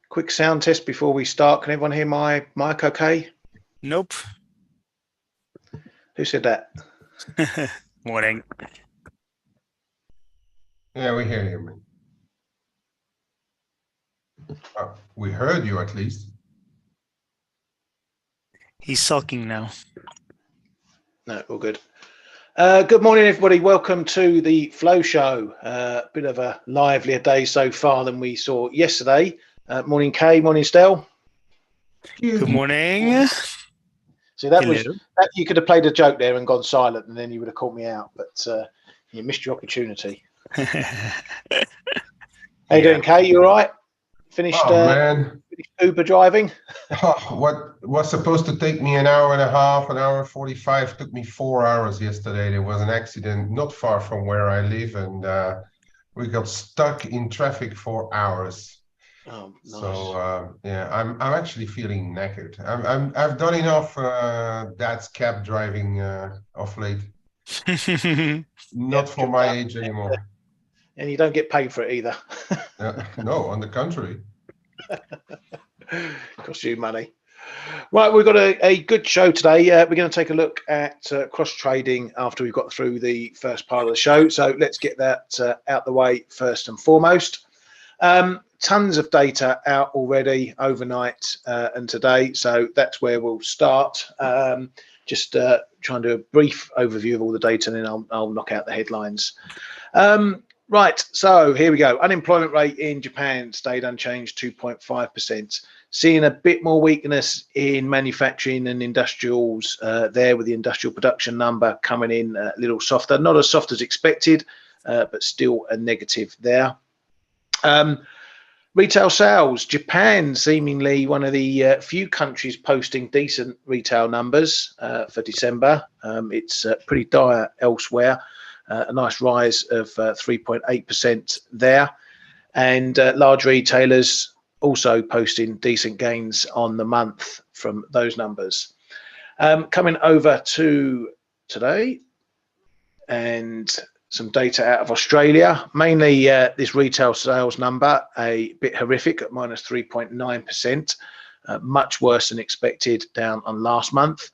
Quick sound test before we start. Can everyone hear my mic okay? Nope. Who said that? Morning. Yeah, we hear you. We heard you at least. He's sulking now. No, all good. Good morning, everybody. Welcome to the Flow Show. Bit of a livelier day so far than we saw yesterday. Morning, Kay. Morning, Dale. Good morning. See, that was that you could have played a joke there and gone silent, and then you would have caught me out. But you missed your opportunity. How you doing, Kay? You all right? Finished? Oh man, finished Uber driving. What was supposed to take me an hour and a half, an hour and 45, took me 4 hours yesterday. There was an accident not far from where I live, and we got stuck in traffic for hours. Oh, nice. So yeah, I'm actually feeling knackered. I've done enough dad's cab driving of late. Not for my age anymore. And you don't get paid for it either. No, on the contrary. Costs you money. Right, we've got a good show today. We're going to take a look at cross trading after we've got through the first part of the show. So let's get that out the way first and foremost. Tons of data out already overnight and today, so that's where we'll start. Just trying to do a brief overview of all the data, and then I'll knock out the headlines. Right, so here we go. Unemployment rate in Japan stayed unchanged, 2.5%. Seeing a bit more weakness in manufacturing and industrials there, with the industrial production number coming in a little softer. Not as soft as expected, but still a negative there. Retail sales, Japan seemingly one of the few countries posting decent retail numbers for December. It's pretty dire elsewhere. A nice rise of 3.8% there. And large retailers also posting decent gains on the month from those numbers. Coming over to today, and some data out of Australia, mainly this retail sales number, a bit horrific at minus 3.9%, much worse than expected, down on last month.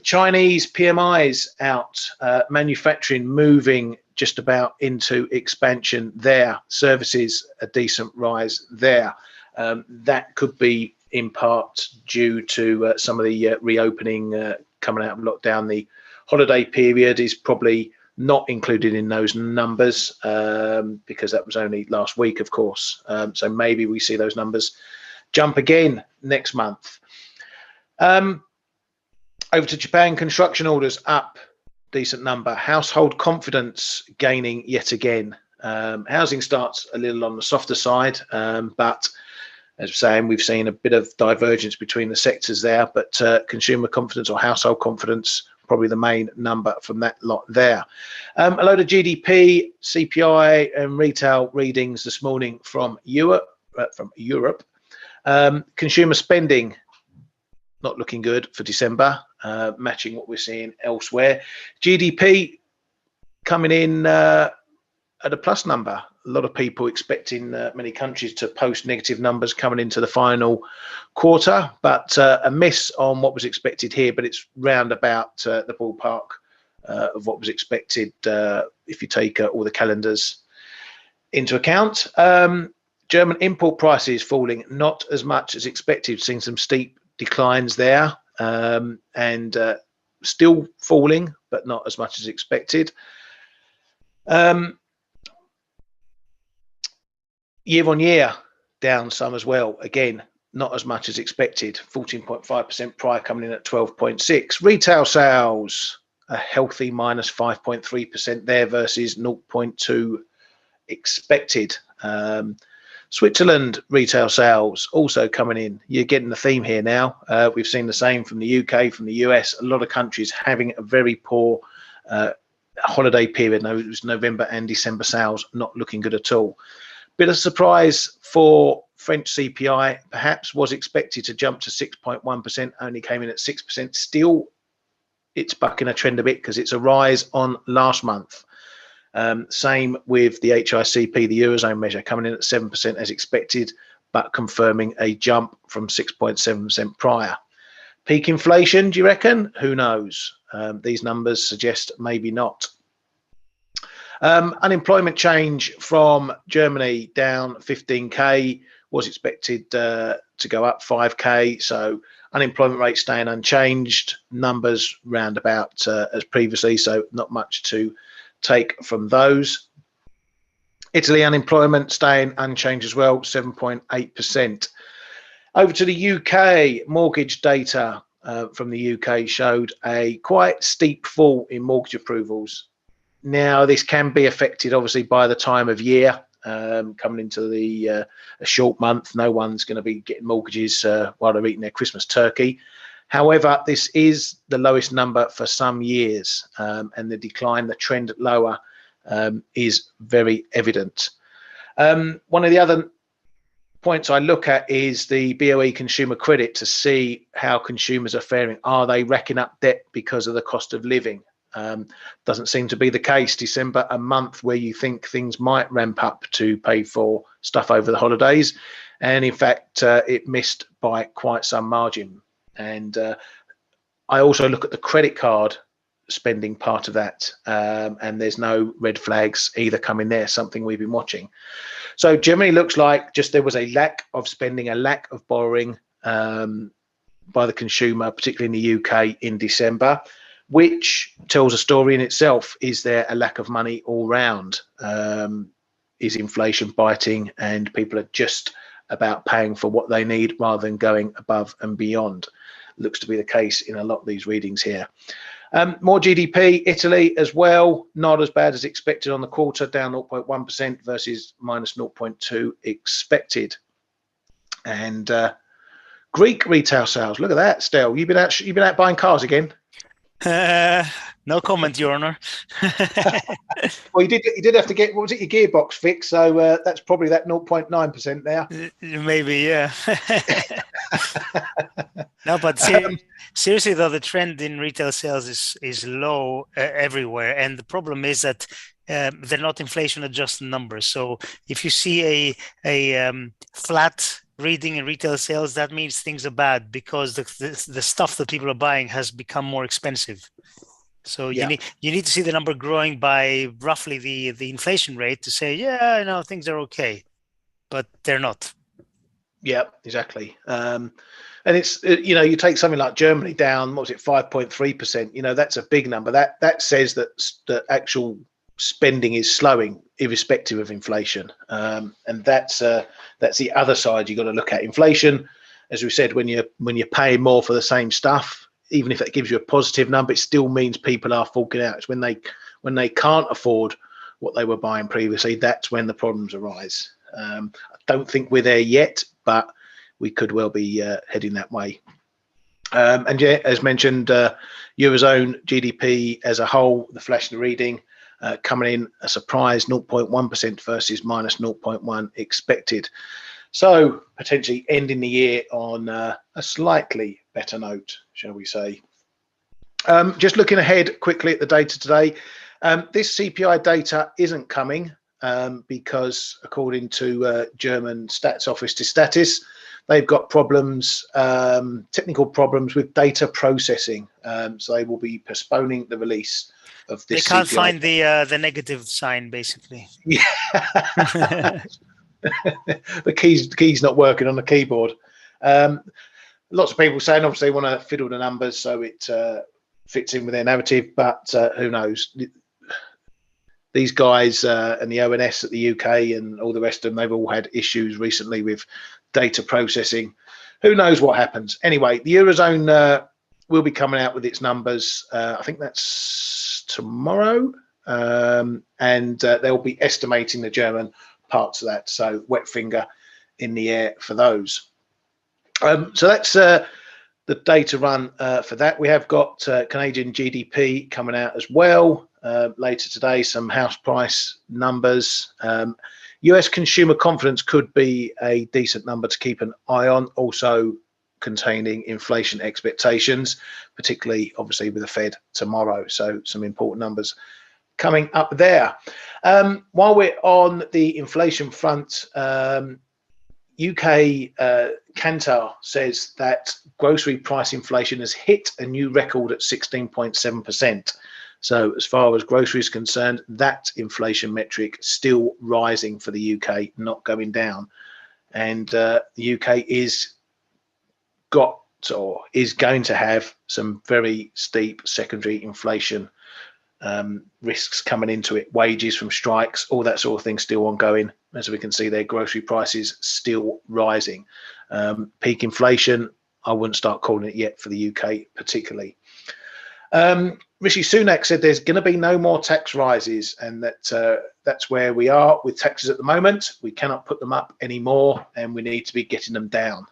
Chinese PMIs out, manufacturing moving just about into expansion there, services a decent rise there. That could be in part due to some of the reopening coming out of lockdown. The holiday period is probably not included in those numbers because that was only last week, of course. So maybe we see those numbers jump again next month. Over to Japan, construction orders up, decent number. Household confidence gaining yet again. Housing starts a little on the softer side, but as we're saying, we've seen a bit of divergence between the sectors there, but consumer confidence or household confidence, probably the main number from that lot there. A load of GDP, CPI and retail readings this morning from Europe. Consumer spending not looking good for December, matching what we're seeing elsewhere. GDP coming in at a plus number. A lot of people expecting many countries to post negative numbers coming into the final quarter, but a miss on what was expected here, but it's round about the ballpark of what was expected if you take all the calendars into account. German import prices falling not as much as expected, seeing some steep declines there, and still falling, but not as much as expected. Year on year down some as well, again not as much as expected, 14.5%, prior coming in at 12.6. Retail sales a healthy minus 5.3% there versus 0.2 expected. Switzerland retail sales also coming in. You're getting the theme here now. We've seen the same from the UK, from the US. A lot of countries having a very poor holiday period. No, it was November and December sales not looking good at all. Bit of surprise for French CPI, perhaps was expected to jump to 6.1%, only came in at 6%. Still, it's bucking a trend a bit because it's a rise on last month. Same with the HICP, the Eurozone measure, coming in at 7% as expected, but confirming a jump from 6.7% prior. Peak inflation, do you reckon? Who knows? These numbers suggest maybe not. Unemployment change from Germany down 15k, was expected to go up 5k. So unemployment rate staying unchanged, numbers round about as previously, so not much to take from those. Italy unemployment staying unchanged as well, 7.8%. Over to the UK, mortgage data from the UK showed a quite steep fall in mortgage approvals. Now, this can be affected obviously by the time of year, coming into the a short month. No one's going to be getting mortgages while they're eating their Christmas turkey. However, this is the lowest number for some years, and the decline, the trend lower, is very evident. One of the other points I look at is the BOE consumer credit to see how consumers are faring. Are they racking up debt because of the cost of living? Doesn't seem to be the case. December, a month where you think things might ramp up to pay for stuff over the holidays, and in fact it missed by quite some margin. And I also look at the credit card spending part of that, and there's no red flags either coming there, something we've been watching. So Germany looks like just there was a lack of spending, a lack of borrowing by the consumer, particularly in the UK in December, which tells a story in itself. Is there a lack of money all round? Is inflation biting and people are just about paying for what they need rather than going above and beyond? Looks to be the case in a lot of these readings here. More GDP, Italy as well, not as bad as expected on the quarter, down 0.1% versus minus 0.2 expected. And Greek retail sales, look at that, Stel. You've been out buying cars again? No comment, Your Honor. Well, you did have to get, what was it, your gearbox fixed, so that's probably that 0.9% there. Maybe, yeah. No, but seriously though, the trend in retail sales is low everywhere, and the problem is that they're not inflation adjusted numbers. So if you see a flat reading in retail sales, that means things are bad because the stuff that people are buying has become more expensive. So you need to see the number growing by roughly the inflation rate to say, yeah, no, things are okay, but they're not. Yeah, exactly. And it's, you take something like Germany down, what was it, 5.3%? That's a big number. That says that the actual spending is slowing, irrespective of inflation. And that's the other side you got to look at. Inflation, as we said, when you're paying more for the same stuff, even if that gives you a positive number, it still means people are forking out. It's when they can't afford what they were buying previously, that's when the problems arise. I don't think we're there yet, but we could well be heading that way. And yeah, as mentioned, Eurozone GDP as a whole, the flash in the reading, coming in a surprise 0.1% versus minus 0.1 expected. So potentially ending the year on a slightly better note, shall we say. Just looking ahead quickly at the data today, this CPI data isn't coming because according to German Stats Office to Statis, they've got problems, technical problems with data processing. So they will be postponing the release of this. They can't CPI. Find the negative sign, basically. Yeah. the key's not working on the keyboard. Lots of people saying obviously they want to fiddle the numbers so it fits in with their narrative, but who knows? These guys and the ONS at the UK and all the rest of them, they've all had issues recently with data processing. Who knows what happens? Anyway, the Eurozone will be coming out with its numbers. I think that's tomorrow, and they'll be estimating the German parts of that. So wet finger in the air for those. So that's the data run for that. We have got Canadian GDP coming out as well later today, some house price numbers. US consumer confidence could be a decent number to keep an eye on, also containing inflation expectations, particularly obviously with the Fed tomorrow. So some important numbers coming up there. While we're on the inflation front, UK Kantar says that grocery price inflation has hit a new record at 16.7%. So as far as groceries concerned, that inflation metric still rising for the UK, not going down. And the UK is going to have some very steep secondary inflation risks coming into it. Wages from strikes, all that sort of thing still ongoing. As we can see, their grocery prices still rising. Peak inflation, I wouldn't start calling it yet for the UK particularly. Rishi Sunak said there's going to be no more tax rises, and that's where we are with taxes at the moment. We cannot put them up anymore, and we need to be getting them down.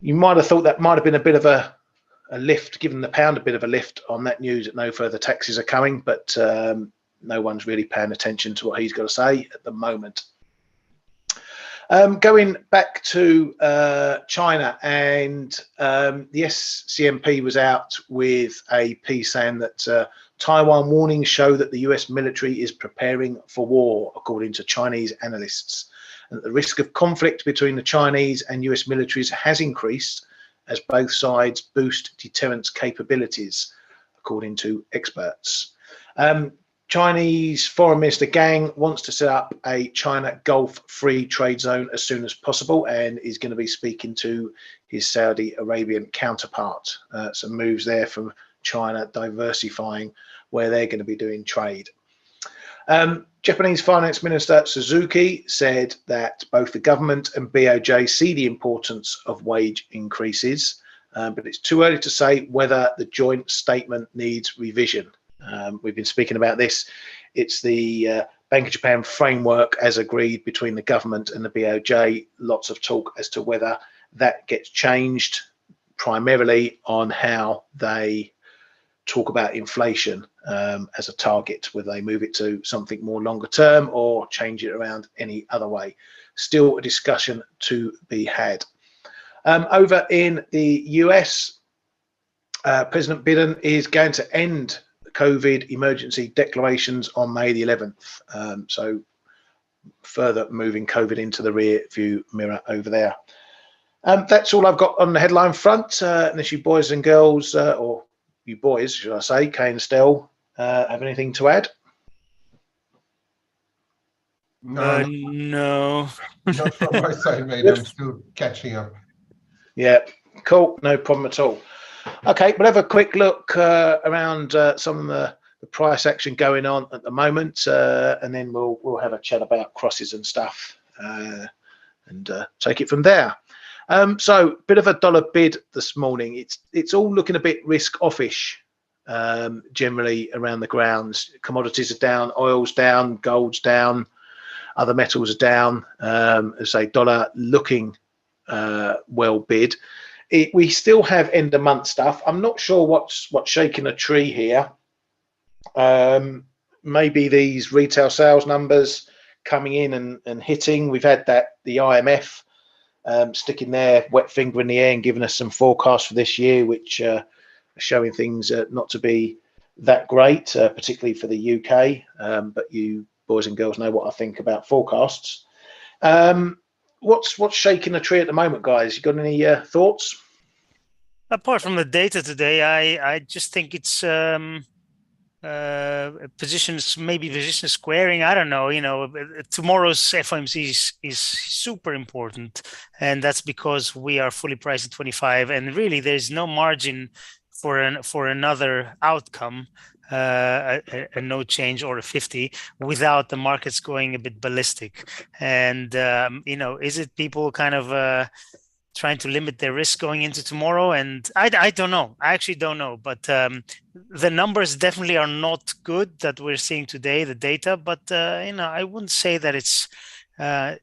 You might have thought that might have been a bit of a lift, given the pound a bit of a lift on that news that no further taxes are coming, but no one's really paying attention to what he's got to say at the moment. Going back to China, and the SCMP was out with a piece saying that Taiwan warnings show that the US military is preparing for war, according to Chinese analysts. And the risk of conflict between the Chinese and US militaries has increased as both sides boost deterrence capabilities, according to experts. Chinese Foreign Minister Gang wants to set up a China Gulf free trade zone as soon as possible, and is going to be speaking to his Saudi Arabian counterpart. Some moves there from China diversifying where they're going to be doing trade. Japanese Finance Minister Suzuki said that both the government and BOJ see the importance of wage increases, but it's too early to say whether the joint statement needs revision. We've been speaking about this. It's the Bank of Japan framework as agreed between the government and the BOJ. Lots of talk as to whether that gets changed, primarily on how they talk about inflation as a target, whether they move it to something more longer term or change it around any other way. Still a discussion to be had. Over in the US, President Biden is going to end COVID emergency declarations on May the 11th. So further moving COVID into the rear view mirror over there. That's all I've got on the headline front. Unless you boys and girls, or you boys, should I say, Kay and Stell, have anything to add? No, no. not from my side, mate. I'm still catching up. Yeah, cool. No problem at all. Okay, we'll have a quick look around some of the price action going on at the moment, and then we'll have a chat about crosses and stuff, and take it from there. So, bit of a dollar bid this morning. It's all looking a bit risk-offish, generally around the grounds. Commodities are down, oil's down, gold's down, other metals are down. As I say, dollar looking well bid. We still have end of month stuff. I'm not sure what's shaking a tree here. Maybe these retail sales numbers coming in and hitting. We've had the IMF sticking their wet finger in the air and giving us some forecasts for this year, which are showing things not to be that great, particularly for the UK. But you boys and girls know what I think about forecasts. What's shaking the tree at the moment, guys? You got any thoughts? Apart from the data today, I just think it's position squaring. I don't know. Tomorrow's FOMC is super important, and that's because we are fully priced at 25, and really there's no margin for another outcome. A no change or a 50 without the markets going a bit ballistic. And is it people kind of trying to limit their risk going into tomorrow? And I don't know. I actually don't know. But the numbers definitely are not good that we're seeing today, the data. But I wouldn't say that it's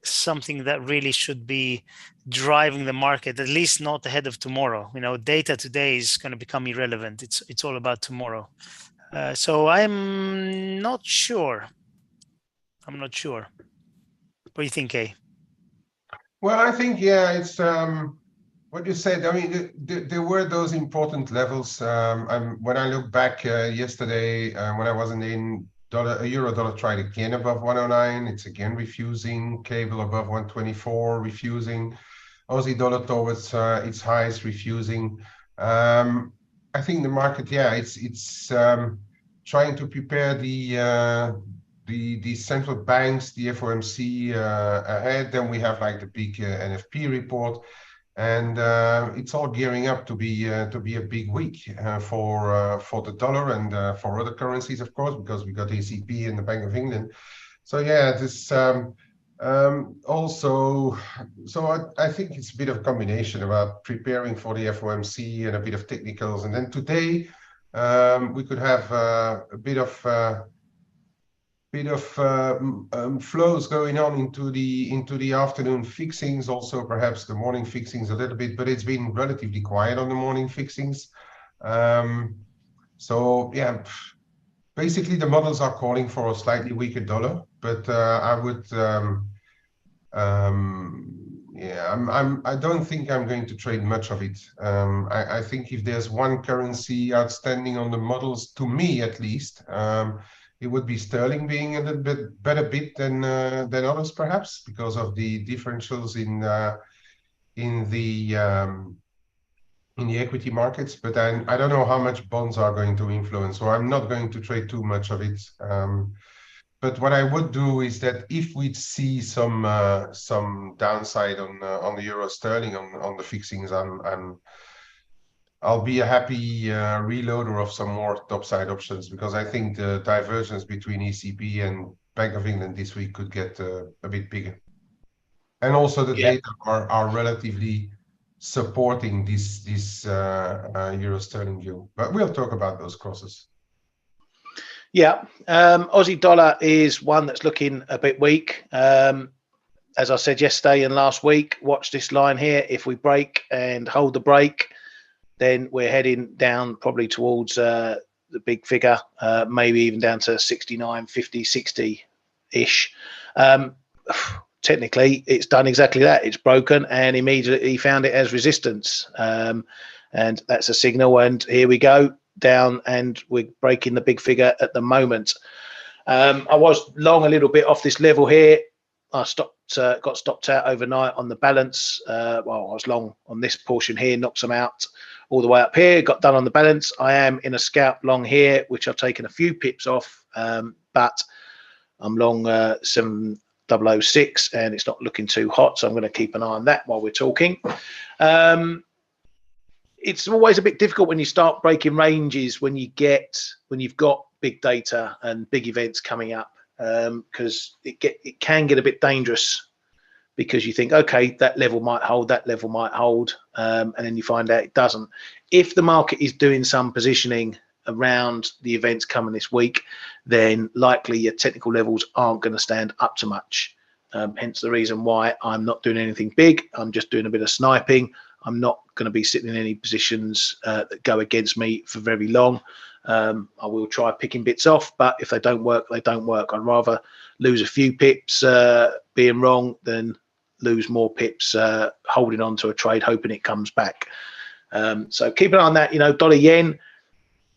something that really should be driving the market, at least not ahead of tomorrow. Data today is going to become irrelevant. It's all about tomorrow. So I'm not sure. What do you think, Kay? Well, I think, yeah, it's what you said, I mean, there were those important levels. When I look back yesterday, when I wasn't in euro dollar tried again above 109. It's again refusing. Cable above 124, refusing. Aussie dollar towards its highs, refusing. I think the market, yeah, it's trying to prepare the central banks, the FOMC ahead. Then we have like the big NFP report. And it's all gearing up to be a big week for the dollar and for other currencies, of course, because we got ECB and the Bank of England. So yeah, this also. So I think it's a bit of a combination about preparing for the FOMC and a bit of technicals, and then today we could have a bit of flows going on into the afternoon fixings, also perhaps the morning fixings a little bit, but it's been relatively quiet on the morning fixings. So yeah, basically the models are calling for a slightly weaker dollar, but I would yeah, I don't think I'm going to trade much of it. I think if there's one currency outstanding on the models, to me at least, it would be sterling being a little bit better bit than others, perhaps, because of the differentials in the equity markets. But I don't know how much bonds are going to influence, so I'm not going to trade too much of it. But what I would do is that if we see some downside on the euro sterling on the fixings, I'll be a happy reloader of some more topside options, because I think the divergence between ECB and Bank of England this week could get a bit bigger. And also the data are relatively supporting this euro sterling view. But we'll talk about those crosses. Yeah, Aussie dollar is one that's looking a bit weak. As I said yesterday and last week, watch this line here. If we break and hold the break, then we're heading down probably towards the big figure, maybe even down to 69, 50, 60-ish. Technically, it's done exactly that. It's broken and immediately found it as resistance. And that's a signal. And here we go down, and we're breaking the big figure at the moment. I was long a little bit off this level here. I got stopped out overnight on the balance. Well, I was long on this portion here, knocked some out all the way up here, got done on the balance. I am in a scalp long here, which I've taken a few pips off, but I'm long 7006, and it's not looking too hot, so I'm going to keep an eye on that while we're talking. It's always a bit difficult when you start breaking ranges when you've got big data and big events coming up, because it can get a bit dangerous, because you think, okay, that level might hold, that level might hold, and then you find out it doesn't. If the market is doing some positioning around the events coming this week, then likely your technical levels aren't going to stand up to much. Hence the reason why I'm not doing anything big. I'm just doing a bit of sniping. I'm not going to be sitting in any positions that go against me for very long. I will try picking bits off, but if they don't work, they don't work. I'd rather lose a few pips being wrong than lose more pips holding on to a trade, hoping it comes back. So keep an eye on that. You know, dollar yen,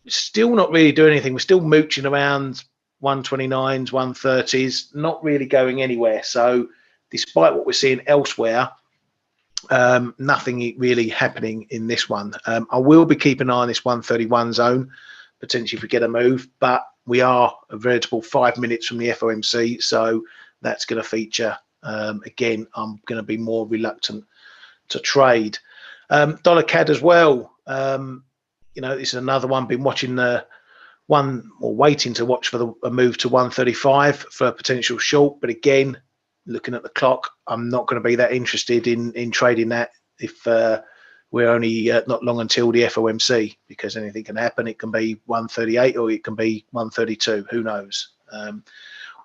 still not really doing anything. We're still mooching around 129s, 130s, not really going anywhere. So despite what we're seeing elsewhere, nothing really happening in this one. I will be keeping an eye on this 131 zone, potentially if we get a move, but we are a veritable 5 minutes from the FOMC, so that's going to feature. Again, I'm going to be more reluctant to trade. Dollar CAD as well. You know, this is another one. Been watching the one, or waiting to watch for a move to 135 for a potential short, but again, looking at the clock, I'm not going to be that interested in trading that if we're only not long until the FOMC, because anything can happen. It can be 138 or it can be 132. Who knows?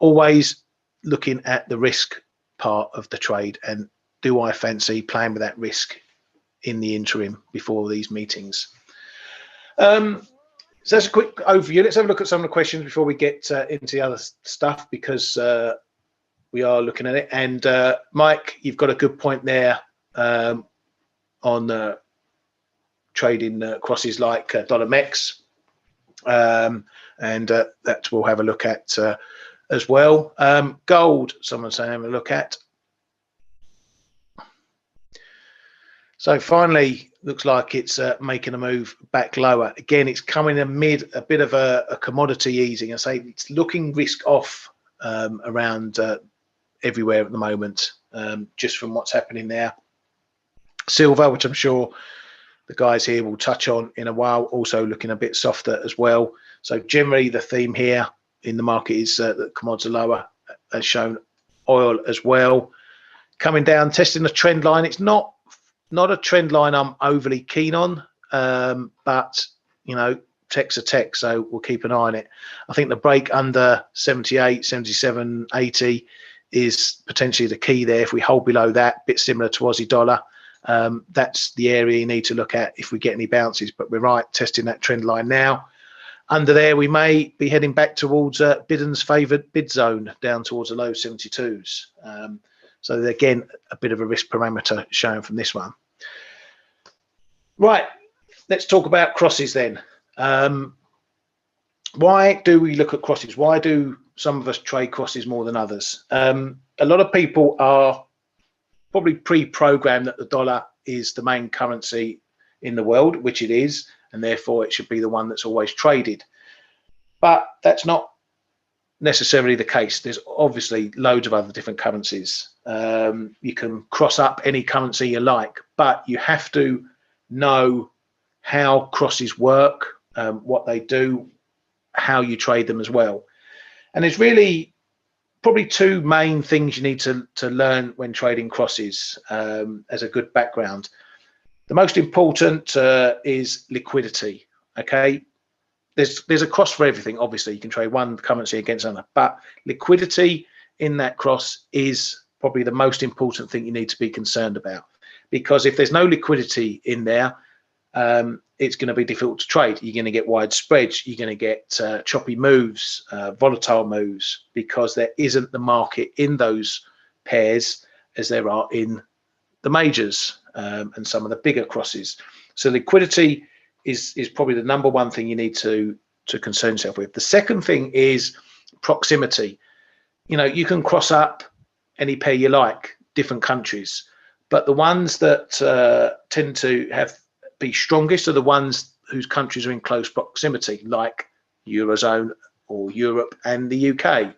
Always looking at the risk part of the trade, and do I fancy playing with that risk in the interim before these meetings? So that's a quick overview. Let's have a look at some of the questions before we get into the other stuff, because we are looking at it. And Mike, you've got a good point there on trading crosses like dollar mex, and that we'll have a look at as well. Gold, someone's saying have a look at. So finally, looks like it's making a move back lower. Again, it's coming amid a bit of a commodity easing. I say it's looking risk off around everywhere at the moment, just from what's happening there. Silver, which I'm sure the guys here will touch on in a while, also looking a bit softer as well. So generally the theme here in the market is that commodities are lower, as shown. Oil as well, coming down, testing the trend line. It's not a trend line I'm overly keen on, but you know, tech's a tech, so we'll keep an eye on it. I think the break under 78, 77, 80 is potentially the key there. If we hold below that, bit similar to Aussie dollar, that's the area you need to look at if we get any bounces. But we're right, testing that trend line now. Under there, we may be heading back towards Biden's favoured bid zone, down towards the low 72s. So again, a bit of a risk parameter shown from this one. Right, let's talk about crosses then. Why do we look at crosses? Why do some of us trade crosses more than others? A lot of people are probably pre-programmed that the dollar is the main currency in the world, which it is, and therefore it should be the one that's always traded. But that's not necessarily the case. There's obviously loads of other different currencies. You can cross up any currency you like, but you have to know how crosses work, what they do, how you trade them as well. And there's really probably two main things you need to learn when trading crosses as a good background. The most important is liquidity. Okay, there's a cross for everything. Obviously, you can trade one currency against another, but liquidity in that cross is probably the most important thing you need to be concerned about. Because if there's no liquidity in there, it's going to be difficult to trade. You're going to get wide spreads. You're going to get choppy moves, volatile moves, because there isn't the market in those pairs as there are in the majors and some of the bigger crosses. So liquidity is probably the number one thing you need to concern yourself with. The second thing is proximity. You know, you can cross up any pair you like, different countries, but the ones that tend to be strongest are the ones whose countries are in close proximity, like Eurozone or Europe and the UK,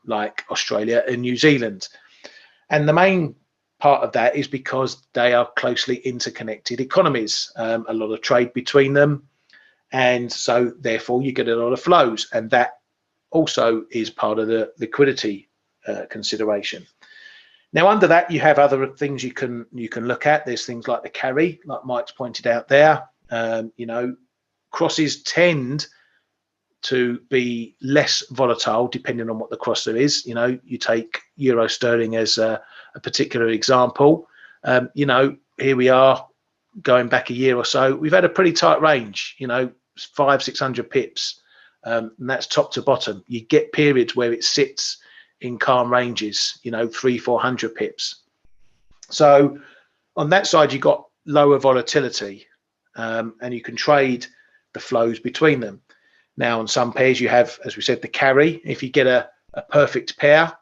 like Australia and New Zealand. And the main part of that is because they are closely interconnected economies, a lot of trade between them, and so therefore you get a lot of flows, and that also is part of the liquidity consideration. Now, under that, you have other things you can look at. There's things like the carry, like Mike's pointed out there. You know, crosses tend to be less volatile depending on what the crosser is. You know, you take euro sterling as a particular example. You know, here we are going back a year or so. We've had a pretty tight range, you know, 500-600 pips, and that's top to bottom. You get periods where it sits in calm ranges, you know, 300-400 pips. So on that side, you've got lower volatility, and you can trade the flows between them. Now, on some pairs, you have, as we said, the carry. If you get a perfect pair,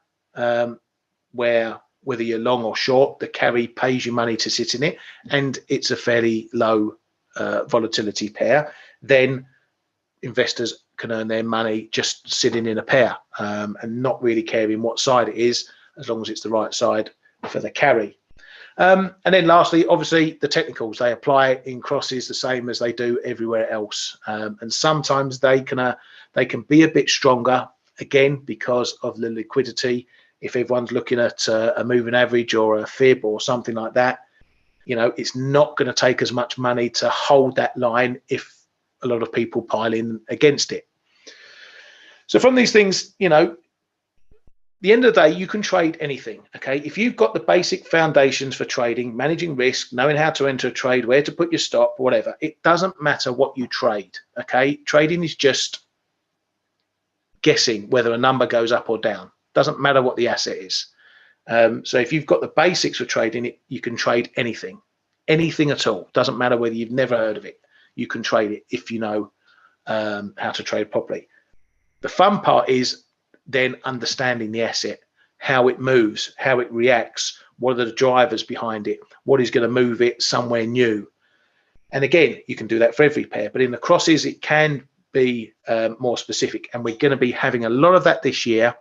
where whether you're long or short, the carry pays you money to sit in it, and it's a fairly low volatility pair, then investors can earn their money just sitting in a pair and not really caring what side it is, as long as it's the right side for the carry. And then lastly, obviously, the technicals, they apply in crosses the same as they do everywhere else. And sometimes they can be a bit stronger, again, because of the liquidity. If everyone's looking at a moving average or a fib or something like that, you know, it's not going to take as much money to hold that line if a lot of people pile in against it. So from these things, you know, the end of the day, you can trade anything. Okay, if you've got the basic foundations for trading, managing risk, knowing how to enter a trade, where to put your stop, whatever, it doesn't matter what you trade. Okay, trading is just guessing whether a number goes up or down. Doesn't matter what the asset is. So if you've got the basics for trading it, you can trade anything. anything at all. Doesn't matter whether you've never heard of it. You can trade it if you know how to trade properly. The fun part is then understanding the asset, how it moves, how it reacts, what are the drivers behind it, what is going to move it somewhere new. And again, you can do that for every pair, but in the crosses, it can be more specific. And we're going to be having a lot of that this year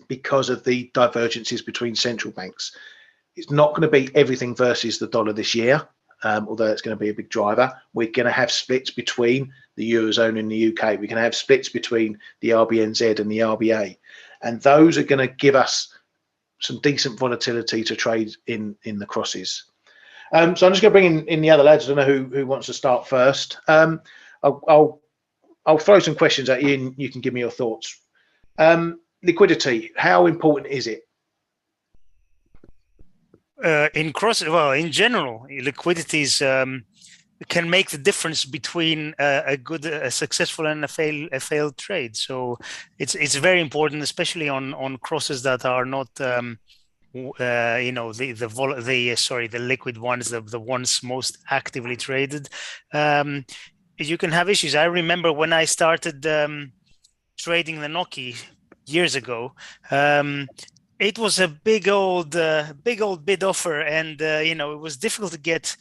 because of the divergences between central banks. It's not going to be everything versus the dollar this year, although it's going to be a big driver. We're going to have splits between the Eurozone and the UK. We're going to have splits between the RBNZ and the RBA. And those are going to give us some decent volatility to trade in the crosses. So I'm just going to bring in the other lads. I don't know who wants to start first. I'll throw some questions at you and you can give me your thoughts. Liquidity, how important is it? In general, liquidity is can make the difference between a successful and a failed trade. So it's very important, especially on crosses that are not the liquid ones, the ones most actively traded. You can have issues. I remember when I started trading the Noki years ago. It was a big old bid offer, and it was difficult to get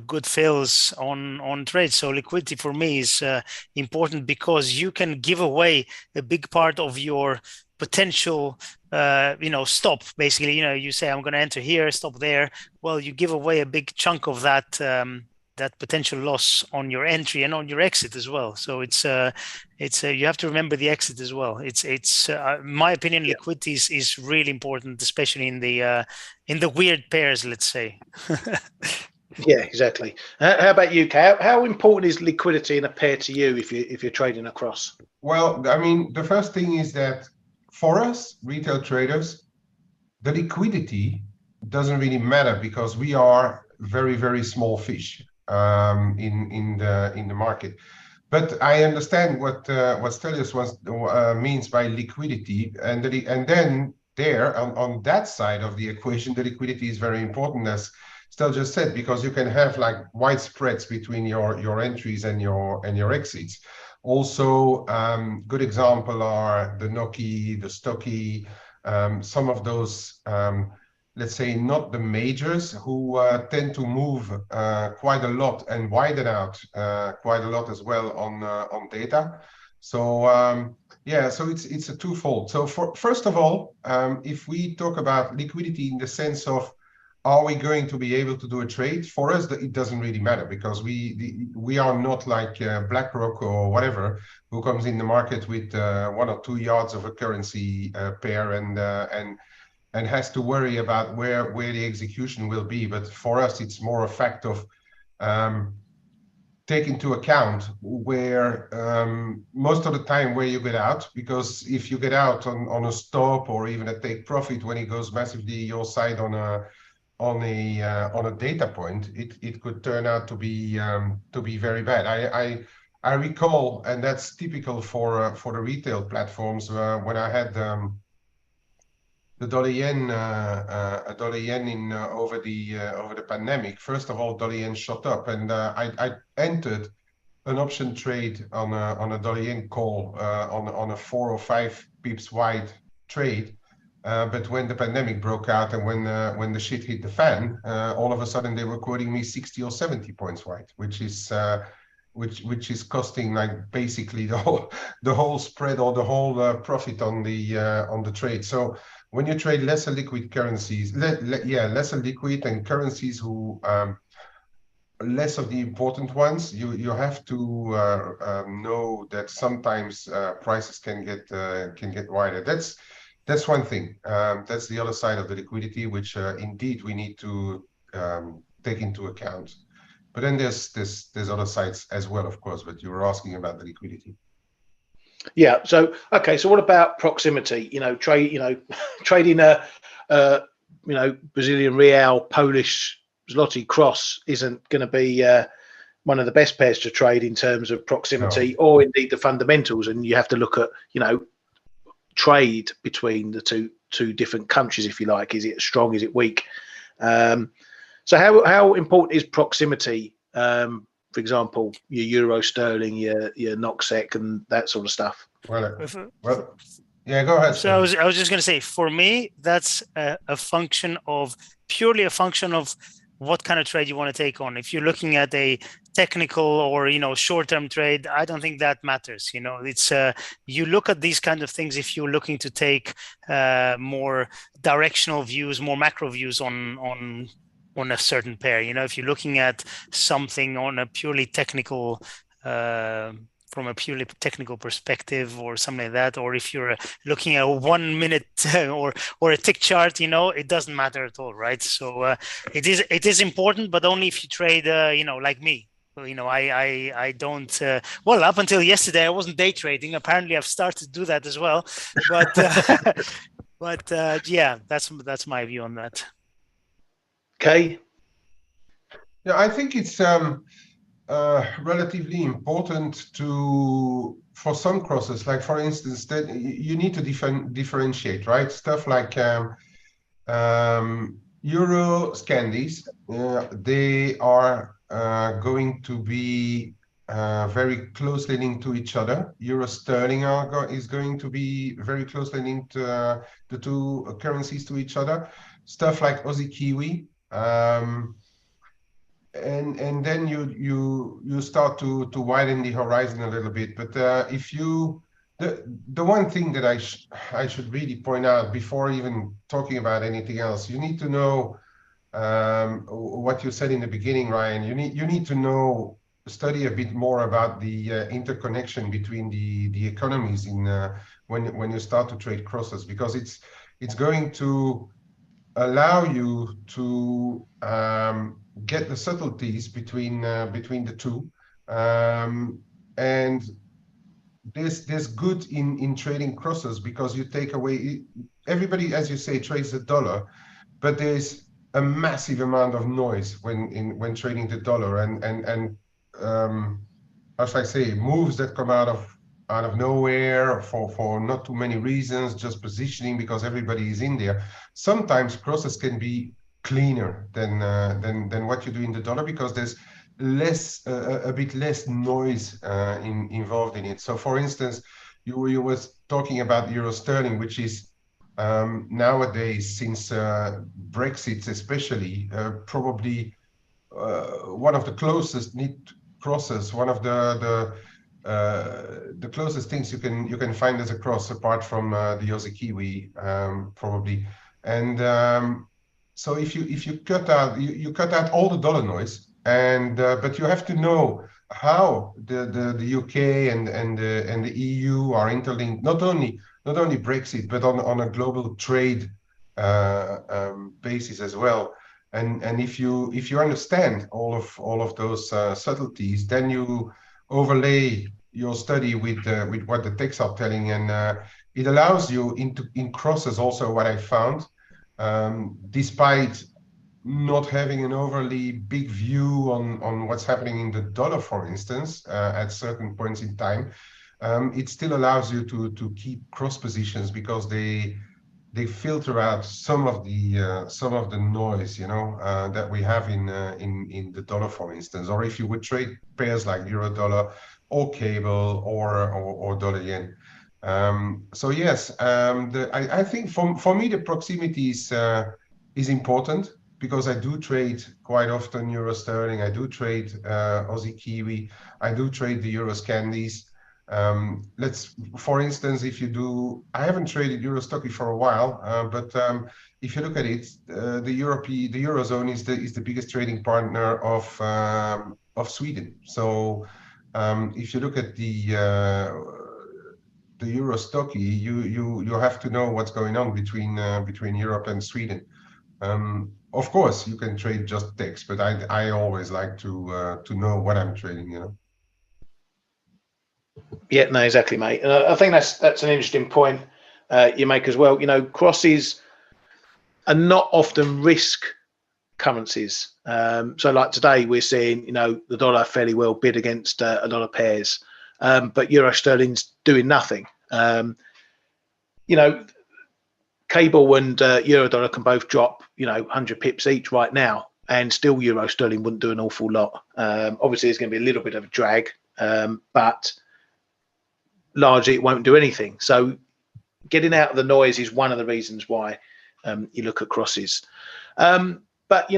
good fills on trades. So liquidity for me is important because you can give away a big part of your potential stop. Basically, you say I'm going to enter here, stop there. Well, you give away a big chunk of that potential loss on your entry and on your exit as well. So it's you have to remember the exit as well. It's in my opinion, liquidity is really important, especially in the weird pairs, let's say. Yeah, exactly. How about you, Kay? How important is liquidity in a pair to you if you're trading across? Well, I mean, the first thing is that for us retail traders, the liquidity doesn't really matter because we are very, very small fish in the market. But I understand what Stelios means by liquidity, and then there on that side of the equation, the liquidity is very important, as Stel just said, because you can have like wide spreads between your entries and your exits. Also, good example are the Noki, the Stocky, some of those. Let's say not the majors who tend to move quite a lot and widen out quite a lot as well on data. So so it's a twofold. So first of all, if we talk about liquidity in the sense of are we going to be able to do a trade, for us it doesn't really matter because we are not like BlackRock or whatever who comes in the market with 1 or 2 yards of a currency pair and has to worry about where the execution will be. But for us, it's more a fact of take into account where most of the time where you get out, because if you get out on a stop or even a take profit when it goes massively your side on a data point, it could turn out to be very bad. I recall, and that's typical for the retail platforms, when I had the dollar yen, in over the pandemic. First of all, dollar yen shot up, and I entered an option trade on a dollar yen call on a 4 or 5 pips wide trade. But when the pandemic broke out and when the shit hit the fan, all of a sudden they were quoting me 60 or 70 points wide, which is costing like basically the whole spread or the whole profit on the trade. So when you trade lesser liquid currencies, lesser liquid and currencies who less of the important ones, you have to know that sometimes prices can get wider. That's one thing. That's the other side of the liquidity, which indeed we need to take into account. But then there's other sides as well, of course. But you were asking about the liquidity. Yeah. So okay. So what about proximity? Trading a Brazilian real, Polish zloty cross isn't going to be one of the best pairs to trade in terms of proximity or indeed the fundamentals. And you have to look at trade between the two different countries, if you like. Is it strong? Is it weak? So how important is proximity? For example, your euro sterling, your NOK SEK, and that sort of stuff. Well, yeah, go ahead. So I was just going to say, for me, that's purely a function of what kind of trade you want to take on. If you're looking at a technical or short-term trade, I don't think that matters. It's you look at these kind of things if you're looking to take more directional views, more macro views on a certain pair. If you're looking at something on a purely technical from a purely technical perspective or something like that, or if you're looking at a 1 minute or a tick chart, it doesn't matter at all, right? So it is important, but only if you trade, like me. I don't. Well, up until yesterday, I wasn't day trading. Apparently, I've started to do that as well. But yeah, that's my view on that. Okay. Yeah, I think it's relatively important for some crosses, like for instance, that you need to differentiate, right? Stuff like Euro Scandies, they are going to be very closely linked to each other. Euro Sterling is going to be very closely linked the two currencies to each other. Stuff like Aussie Kiwi. And then you start to widen the horizon a little bit. But if you the one thing that I should really point out before even talking about anything else, you need to know what you said in the beginning, Ryan. You need to study a bit more about the interconnection between the economies in when you start to trade crosses, because it's going to allow you to get the subtleties between the two, and there's good in trading crosses, because you take away everybody, as you say, trades the dollar, but there's a massive amount of noise when trading the dollar, and as I say, moves that come out of nowhere for not too many reasons, just positioning because everybody is in there. Sometimes crosses can be cleaner than what you do in the dollar, because there's a bit less noise involved in it. So for instance, you was talking about Euro Sterling, which is nowadays, since Brexit especially, probably one of the closest knit crosses, one of the closest things you can find as a cross, apart from the Aussie Kiwi, probably. And so if you cut out you cut out all the dollar noise, and but you have to know how the UK and the EU are interlinked, not only Brexit, but on a global trade basis as well. And if you understand all of those subtleties, then you overlay your study with what the texts are telling, and it allows you in crosses also. What I found, despite not having an overly big view on what's happening in the dollar, for instance, at certain points in time, it still allows you to keep cross positions, because they filter out some of the noise, that we have in the dollar, for instance. Or if you would trade pairs like euro dollar or cable or dollar yen. So yes, I think for me the proximity is important, because I do trade quite often euro sterling. I do trade Aussie Kiwi. I do trade the euro Scandies. For instance, I haven't traded Euro Stocky for a while, but if you look at it, the Eurozone is the biggest trading partner of Sweden. So if you look at the Euro Stocky, you have to know what's going on between Europe and Sweden. Of course, you can trade just text, but I always like to know what I'm trading. Yeah, no, exactly, mate. And I think that's an interesting point you make as well. Crosses are not often risk currencies. So like today, we're seeing, the dollar fairly well bid against a lot of pairs, but euro sterling's doing nothing. cable and euro dollar can both drop, 100 pips each right now, and still euro sterling wouldn't do an awful lot. Obviously, there's going to be a little bit of a drag, but largely it won't do anything. So getting out of the noise is one of the reasons why you look at crosses. But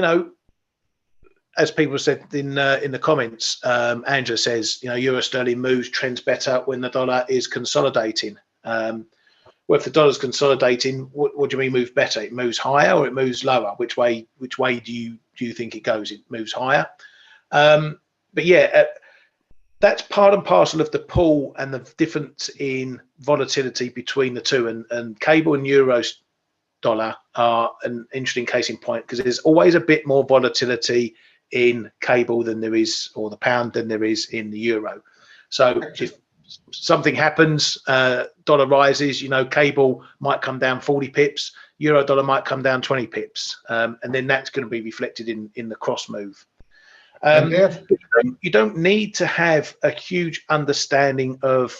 as people said in the comments, Angela says, euro sterling moves trends better when the dollar is consolidating. Well, if the dollar's consolidating, what do you mean moves better? It moves higher or it moves lower? Which way do you think it goes? It moves higher. But yeah, that's part and parcel of the pull and the difference in volatility between the two. And cable and euro dollar are an interesting case in point, because there's always a bit more volatility in cable than there is, or the pound, than there is in the euro. So if something happens, dollar rises, cable might come down 40 pips, euro dollar might come down 20 pips, and then that's going to be reflected in the cross move. You don't need to have a huge understanding of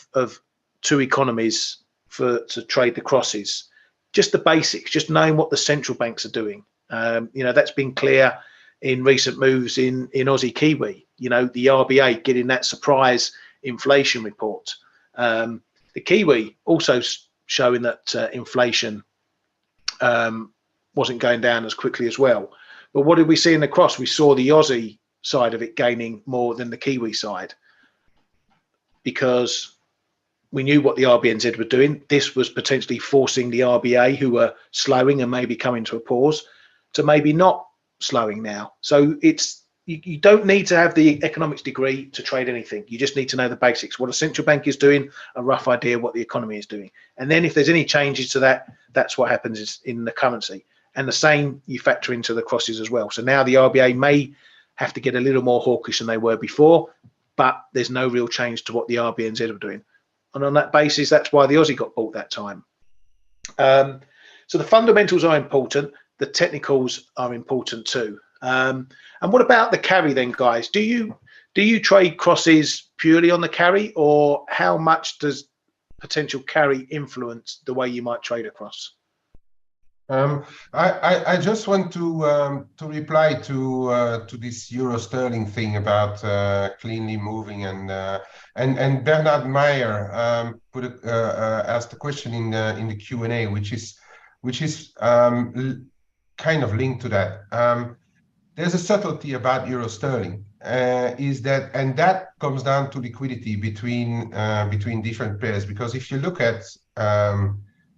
two economies to trade the crosses. Just the basics, just knowing what the central banks are doing. That's been clear in recent moves in Aussie Kiwi. The RBA getting that surprise inflation report. The Kiwi also showing that inflation wasn't going down as quickly as well. But what did we see in the cross? We saw the Aussie side of it gaining more than the Kiwi side, because we knew what the RBNZ were doing. This was potentially forcing the RBA, who were slowing and maybe coming to a pause, to maybe not slowing now. So you don't need to have the economics degree to trade anything. You just need to know the basics, what a central bank is doing, a rough idea what the economy is doing. And then if there's any changes to that, that's what happens in the currency. And the same you factor into the crosses as well. So now the RBA may have to get a little more hawkish than they were before, but there's no real change to what the RBNZ were doing. And on that basis, that's why the Aussie got bought that time. So the fundamentals are important. The technicals are important too. And what about the carry then, guys? Do you trade crosses purely on the carry, or how much does potential carry influence the way you might trade a cross? I just want to reply to this euro sterling thing about cleanly moving, and Bernard Meyer asked a question in the Q&A, which is kind of linked to that. There's a subtlety about euro sterling, and that comes down to liquidity between different pairs. Because if you look at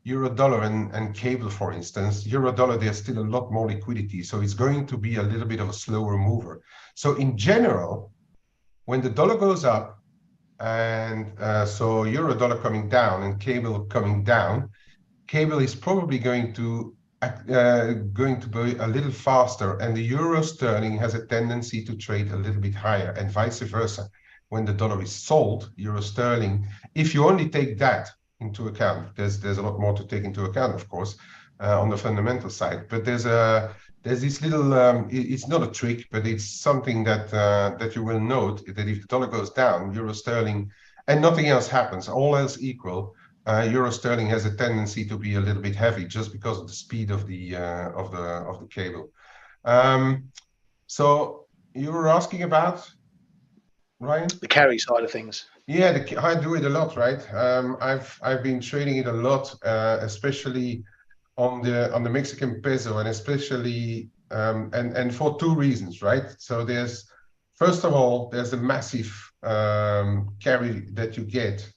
euro dollar and cable, for instance, euro dollar, there's still a lot more liquidity, so it's going to be a little bit of a slower mover. So in general, when the dollar goes up, and so euro dollar coming down and cable coming down, cable is probably going to be a little faster, and the euro sterling has a tendency to trade a little bit higher, and vice versa. When the dollar is sold, euro sterling, if you only take that into account, there's a lot more to take into account, of course, on the fundamental side. But there's this little it's not a trick, but it's something that you will note, that if the dollar goes down, euro sterling, and nothing else happens, all else equal, euro sterling has a tendency to be a little bit heavy, just because of the speed of the cable. So you were asking about, Ryan? The carry side of things. Yeah, I do it a lot, right? I've been trading it a lot, especially on the Mexican peso, and especially and for two reasons, right? So first of all, there's a massive carry that you get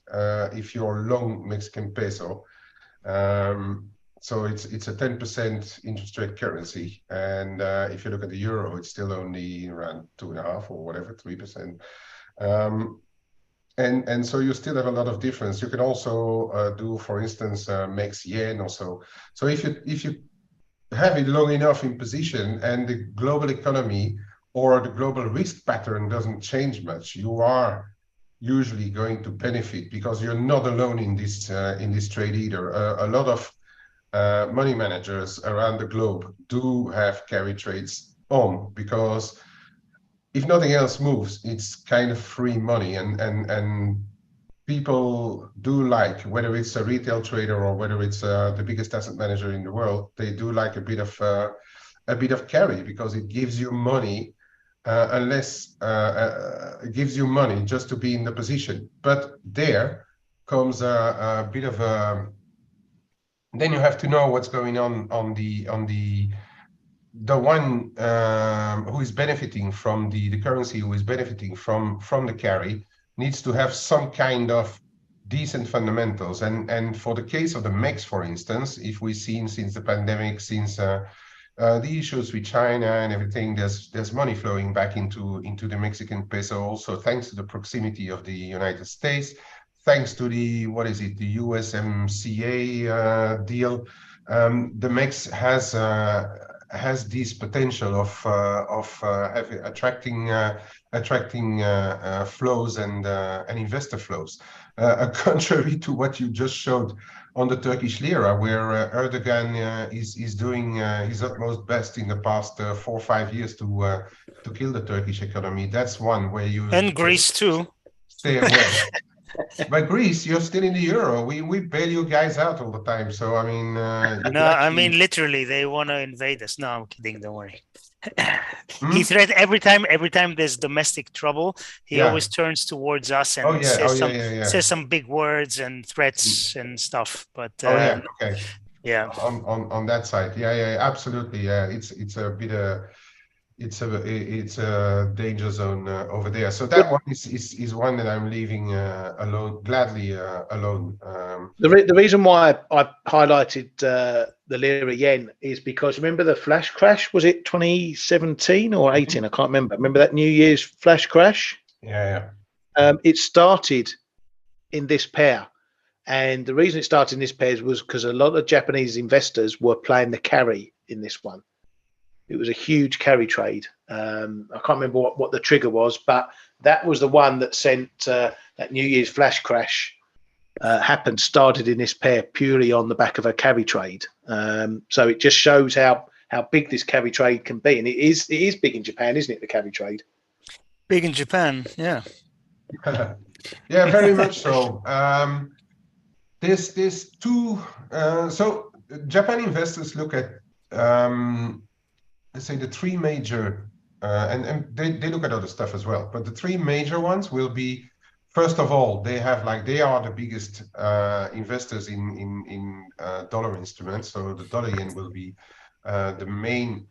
if you're long Mexican peso. So it's a 10% interest rate currency, and if you look at the euro, it's still only around 2.5 or whatever, 3%. And so you still have a lot of difference. You can also do, for instance, Mex yen or so. So if you have it long enough in position, and the global economy or the global risk pattern doesn't change much, you are usually going to benefit, because you're not alone in this trade either. A lot of money managers around the globe do have carry trades on, because if nothing else moves, it's kind of free money, and people do like, whether it's a retail trader or whether it's the biggest asset manager in the world, they do like a bit of carry, because it gives you money, unless it gives you money just to be in the position. But there comes a bit of a, then you have to know what's going on the one who is benefiting from the currency, who is benefiting from the carry, needs to have some kind of decent fundamentals. And for the case of the MEX, for instance, if we've seen since the pandemic, since the issues with China and everything, there's money flowing back into the Mexican peso, also thanks to the proximity of the United States, thanks to the, what is it, the USMCA deal. The MEX has this potential of attracting flows and investor flows, contrary to what you just showed on the Turkish lira, where Erdogan is doing his utmost best in the past 4 or 5 years to kill the Turkish economy. That's one where you, and Greece too. Stay well. But Greece, you're still in the euro. We bail you guys out all the time. So I mean, no, I mean literally, they want to invade us. No, I'm kidding. Don't worry. He threat every time there's domestic trouble, he always turns towards us and says some big words and threats and stuff. But okay, yeah, on that side, absolutely, it's a bit it's a danger zone over there. So that one is one that I'm leaving alone, gladly alone. The reason why I highlighted the lira yen is because, remember the flash crash? Was it 2017 or 18? I can't remember. Remember that New Year's flash crash? Yeah. It started in this pair. And the reason it started in this pair was because a lot of Japanese investors were playing the carry in this one. It was a huge carry trade. I can't remember what the trigger was, but that was the one that sent that New Year's flash crash happened, started in this pair purely on the back of a carry trade. So it just shows how big this carry trade can be. And it is big in Japan, isn't it, the carry trade? Big in Japan, yeah. Yeah, very much so. There's two, so Japan investors look at, let's say, the three major, and they look at other stuff as well, but the three major ones will be, first of all, they are the biggest investors in dollar instruments. So the dollar yen will be the main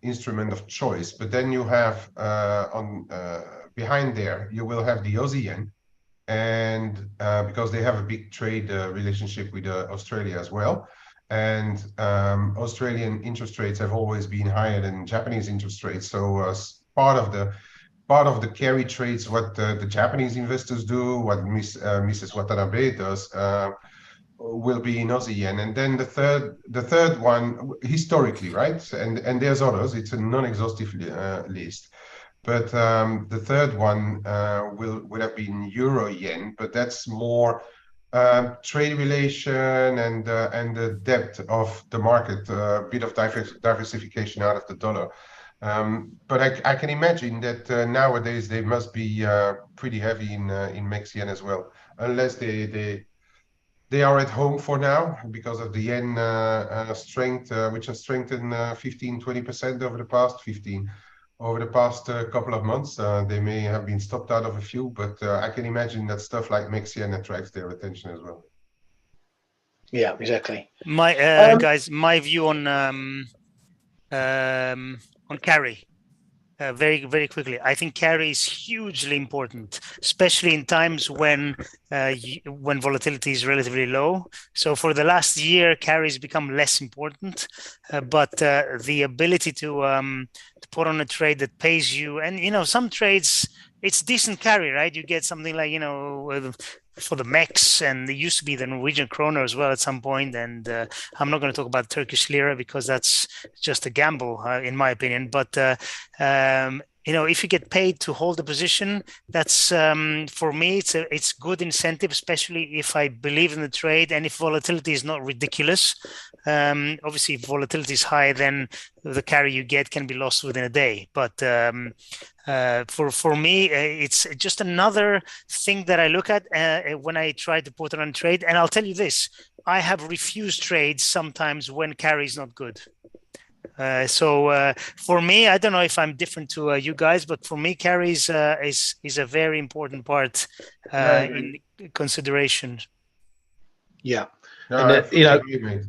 instrument of choice. But then you have behind there, you will have the Aussie yen, and because they have a big trade relationship with Australia as well. And Australian interest rates have always been higher than Japanese interest rates. So part of the carry trades, what the Japanese investors do, what Mrs. Watanabe does, will be in Aussie yen. And then the third one, historically, right? And there's others. It's a non-exhaustive list. But the third one will have been euro yen, but that's more trade relation and the depth of the market, a bit of diversification out of the dollar. But I can imagine that nowadays they must be pretty heavy in Mex yen as well, unless they are at home for now because of the yen strength, which has strengthened 15-20% over the past couple of months. They may have been stopped out of a few, but I can imagine that stuff like Mex yen attracts their attention as well. Yeah, exactly. My guys, my view on carry. Very, very quickly. I think carry is hugely important, especially in times when volatility is relatively low. So for the last year, carry has become less important, but the ability to put on a trade that pays you, and some trades, it's decent carry, right? You get something like for the MEX, and there used to be the Norwegian kroner as well at some point. And I'm not going to talk about Turkish lira because that's just a gamble, in my opinion. But if you get paid to hold a position, that's for me, it's good incentive, especially if I believe in the trade and if volatility is not ridiculous. Obviously, if volatility is high, then the carry you get can be lost within a day. But for me, it's just another thing that I look at when I try to put on a trade. And I'll tell you this: I have refused trades sometimes when carry is not good. So for me, I don't know if I'm different to you guys, but for me, carry is a very important part in consideration. Yeah, no, and I fully agree, mate.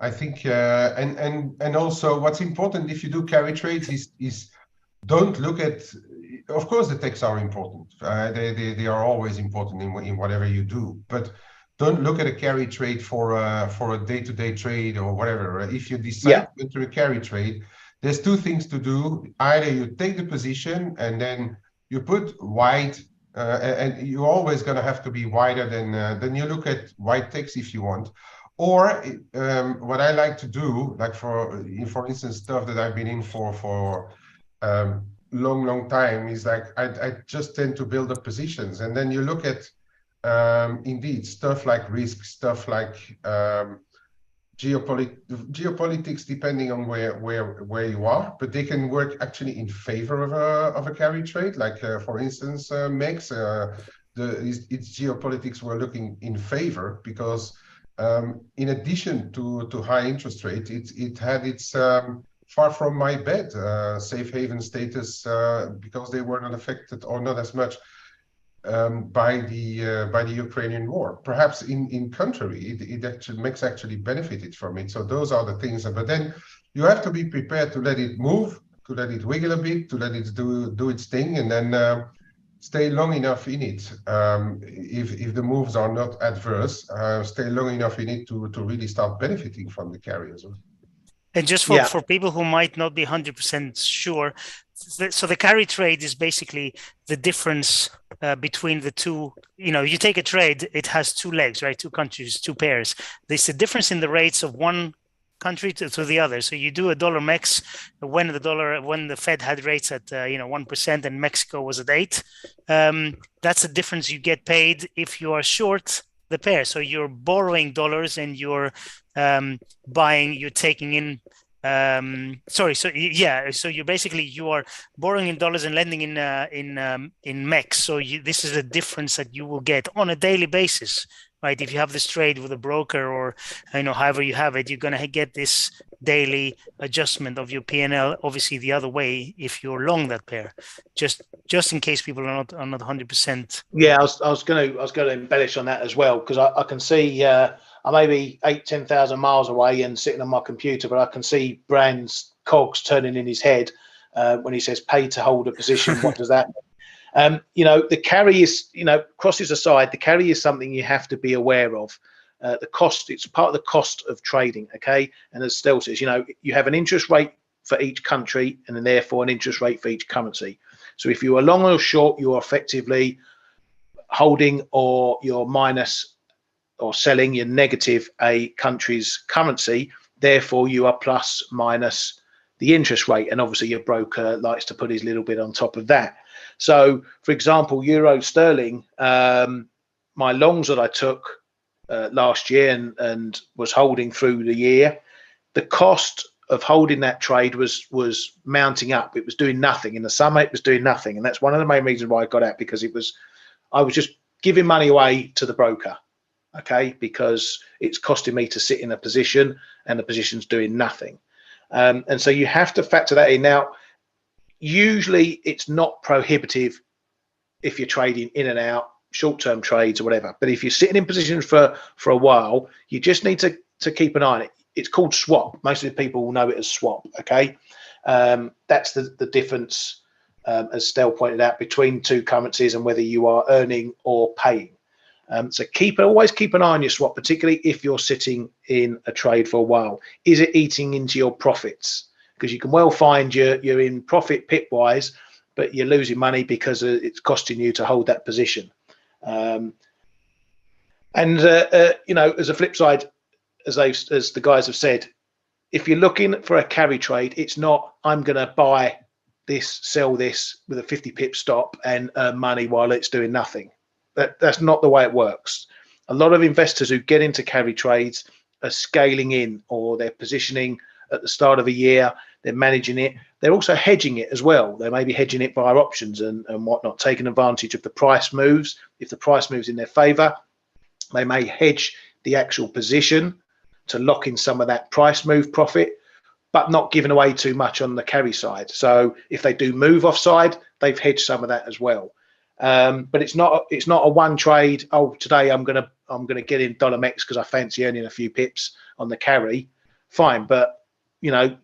I think and also what's important if you do carry trades is don't look at. Of course, the techs are important. They are always important in whatever you do, but don't look at a carry trade for a day-to-day trade or whatever. If you decide to enter a carry trade, there's two things to do. Either you take the position and then you put wide, and you're always going to have to be wider than you look at wide text if you want. Or what I like to do, like for instance, stuff that I've been in for long time, is like I just tend to build up positions, and then you look at indeed stuff like risk, stuff like geopolitics, depending on where you are, but they can work actually in favor of a carry trade. Like for instance, MEX, its geopolitics were looking in favor because in addition to high interest rate, it had its far from my bed safe haven status because they were not affected or not as much by the Ukrainian war. Perhaps in contrary, it actually MEX actually benefited from it. So those are the things. But then you have to be prepared to let it move, to let it wiggle a bit, to let it do its thing, and then stay long enough in it. If the moves are not adverse, stay long enough in it to really start benefiting from the carry as well. And just for people who might not be 100% sure, so the carry trade is basically the difference between the two. You take a trade, it has two legs, right? Two countries, two pairs. There's a difference in the rates of one country to the other. So you do a dollar MEX when the Fed had rates at 1% and Mexico was at 8%. That's the difference you get paid if you are short the pair. So you're borrowing dollars and you're buying. You're taking in. So you're basically you are borrowing in dollars and lending in MEX. So this is the difference that you will get on a daily basis. Right, if you have this trade with a broker or however you have it, you're going to get this daily adjustment of your P&L. Obviously, the other way if you're long that pair, just in case people are not 100%. Yeah, I was going to embellish on that as well, because I can see I may be 8,000-10,000 miles away and sitting on my computer, but I can see Brand's cogs turning in his head when he says "pay to hold a position." What does that mean? The carry is, crosses aside, the carry is something you have to be aware of. The cost, it's part of the cost of trading, okay? And as Dale says, you have an interest rate for each country and then therefore an interest rate for each currency. So if you are long or short, you are effectively holding or you're minus or selling, you're negative a country's currency. Therefore, you are plus minus the interest rate. And obviously your broker likes to put his little bit on top of that. So, for example, euro sterling, my longs that I took last year and was holding through the year, the cost of holding that trade was mounting up. It was doing nothing. In the summer, it was doing nothing. And that's one of the main reasons why I got out, because I was just giving money away to the broker, okay, because it's costing me to sit in a position and the position's doing nothing. And so you have to factor that in. Now, usually it's not prohibitive if you're trading in and out, short-term trades or whatever. But if you're sitting in positions for a while, you just need to keep an eye on it. It's called swap. Most of the people will know it as swap, okay? That's the difference, as Dale pointed out, between two currencies and whether you are earning or paying. So always keep an eye on your swap, particularly if you're sitting in a trade for a while. Is it eating into your profits? Because you can well find you're in profit pip-wise, but you're losing money because it's costing you to hold that position. As a flip side, as the guys have said, if you're looking for a carry trade, it's not I'm going to buy this, sell this with a 50 pip stop and earn money while it's doing nothing. That's not the way it works. A lot of investors who get into carry trades are scaling in, or they're positioning at the start of a year, they're managing it. They're also hedging it as well. They may be hedging it via options and whatnot, taking advantage of the price moves. If the price moves in their favor, they may hedge the actual position to lock in some of that price move profit, but not giving away too much on the carry side. So if they do move offside, they've hedged some of that as well. But it's not a one trade. Oh, today I'm gonna get in dollar MEX because I fancy earning a few pips on the carry. Fine, but you know,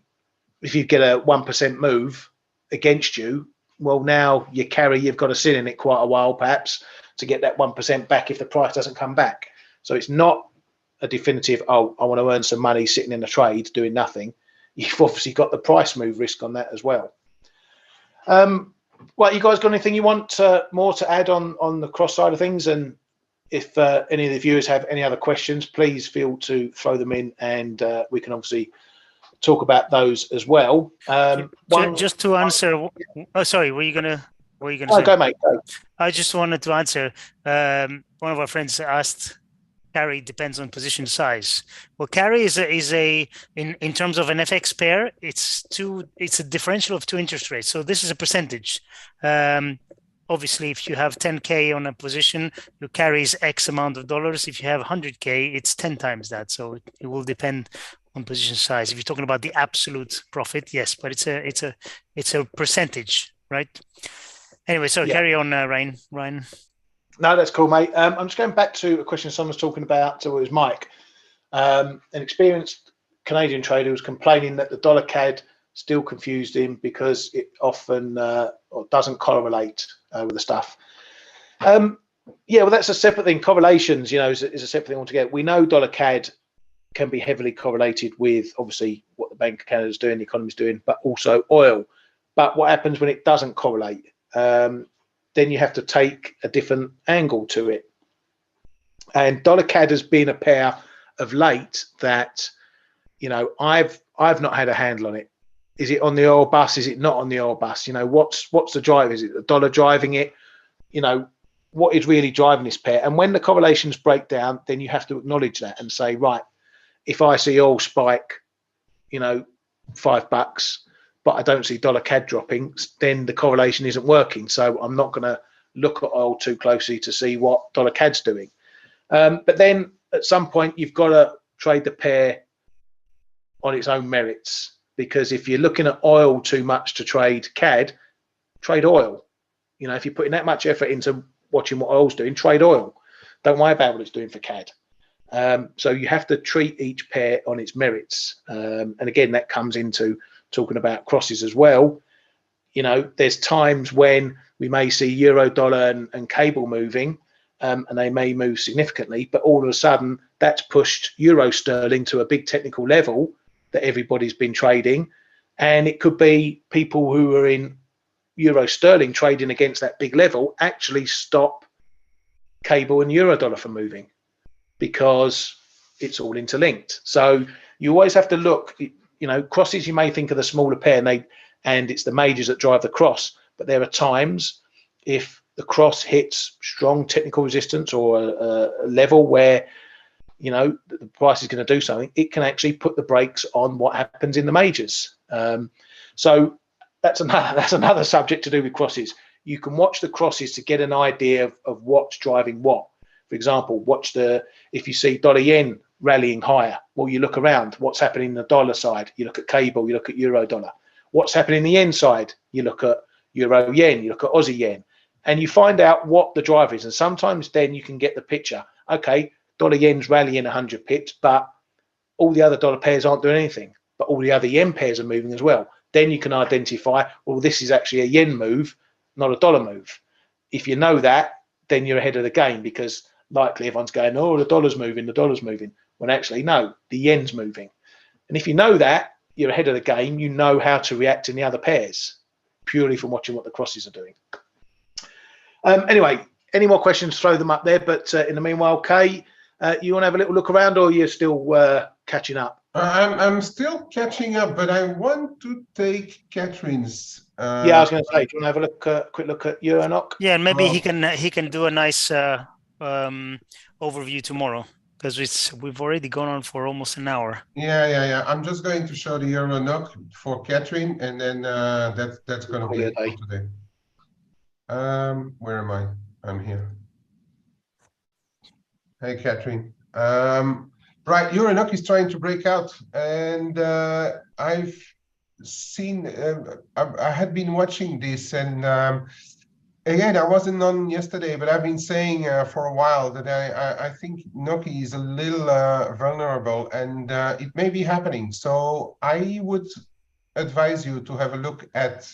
if you get a 1% move against you, well, now your carry, you've got to sit in it quite a while perhaps to get that 1% back if the price doesn't come back. So it's not a definitive, oh, I want to earn some money sitting in a trade doing nothing. You've obviously got the price move risk on that as well. Well, you guys got anything you want more to add on the cross side of things? And if any of the viewers have any other questions, please feel to throw them in, and we can obviously talk about those as well. Just to answer, oh, sorry, were you gonna say? Go, mate. Go. I just wanted to answer. One of our friends asked, carry depends on position size. Well, carry is in terms of an FX pair, it's a differential of two interest rates. So this is a percentage. Obviously, if you have 10K on a position, your carry is X amount of dollars. If you have 100K, it's 10 times that. So it will depend on position size. If you're talking about the absolute profit, yes, but it's a percentage, right? Anyway, so carry on, Ryan. No, that's cool, mate. I'm just going back to a question someone was talking about. So it was Mike, an experienced Canadian trader, was complaining that the dollar CAD still confused him because it often or doesn't correlate with the stuff. Yeah, well, that's a separate thing. Correlations, you know, is a separate thing altogether. We know dollar CAD can be heavily correlated with obviously what the Bank of Canada is doing, the economy is doing, but also oil. But what happens when it doesn't correlate? Then you have to take a different angle to it. And dollar CAD has been a pair of late that, you know, I've not had a handle on it. Is it on the oil bus? Is it not on the oil bus? You know, what's the drive? Is it the dollar driving it? You know, what is really driving this pair? And when the correlations break down, then you have to acknowledge that and say, right, if I see oil spike, you know, $5, but I don't see dollar CAD dropping, then the correlation isn't working. So I'm not going to look at oil too closely to see what dollar CAD's doing. But then at some point, you've got to trade the pair on its own merits, because if you're looking at oil too much to trade CAD, trade oil. You know, if you're putting that much effort into watching what oil's doing, trade oil. Don't worry about what it's doing for CAD. So you have to treat each pair on its merits. And again, that comes into talking about crosses as well. You know, there's times when we may see euro dollar and cable moving, and they may move significantly, but all of a sudden that's pushed euro sterling to a big technical level that everybody's been trading. And it could be people who are in euro sterling trading against that big level actually stop cable and euro dollar from moving, because it's all interlinked. So you always have to look, you know, crosses, you may think of the smaller pair and it's the majors that drive the cross, but there are times if the cross hits strong technical resistance or a level where, you know, the price is going to do something, it can actually put the brakes on what happens in the majors. So that's another subject to do with crosses. You can watch the crosses to get an idea of what's driving what. For example, if you see dollar yen rallying higher, well, you look around, what's happening in the dollar side? You look at cable, you look at euro dollar. What's happening in the yen side? You look at euro yen, you look at Aussie yen, and you find out what the driver is. And sometimes then you can get the picture. Okay, dollar yen's rallying 100 pips, but all the other dollar pairs aren't doing anything, but all the other yen pairs are moving as well. Then you can identify, well, this is actually a yen move, not a dollar move. If you know that, then you're ahead of the game, because likely everyone's going, oh, the dollar's moving, when actually, no, the yen's moving. And if you know that, you're ahead of the game. You know how to react in the other pairs, purely from watching what the crosses are doing. Anyway, any more questions, throw them up there. But in the meanwhile, Kay, you want to have a little look around, or you're still catching up? I'm still catching up, but I want to take Catherine's. Yeah, I was going to say, do you want to have a look, quick look at Euronoc? Yeah, and maybe he can do a nice overview tomorrow, because we've already gone on for almost an hour. Yeah. I'm just going to show the Euronoc for Catherine, and then that's going to be it for today. Where am I? I'm here. Hey, Catherine. Right, Euronoc is trying to break out, and I've seen. I had been watching this, and again, I wasn't on yesterday, but I've been saying for a while that I think Noki is a little vulnerable, and it may be happening. So I would advise you to have a look at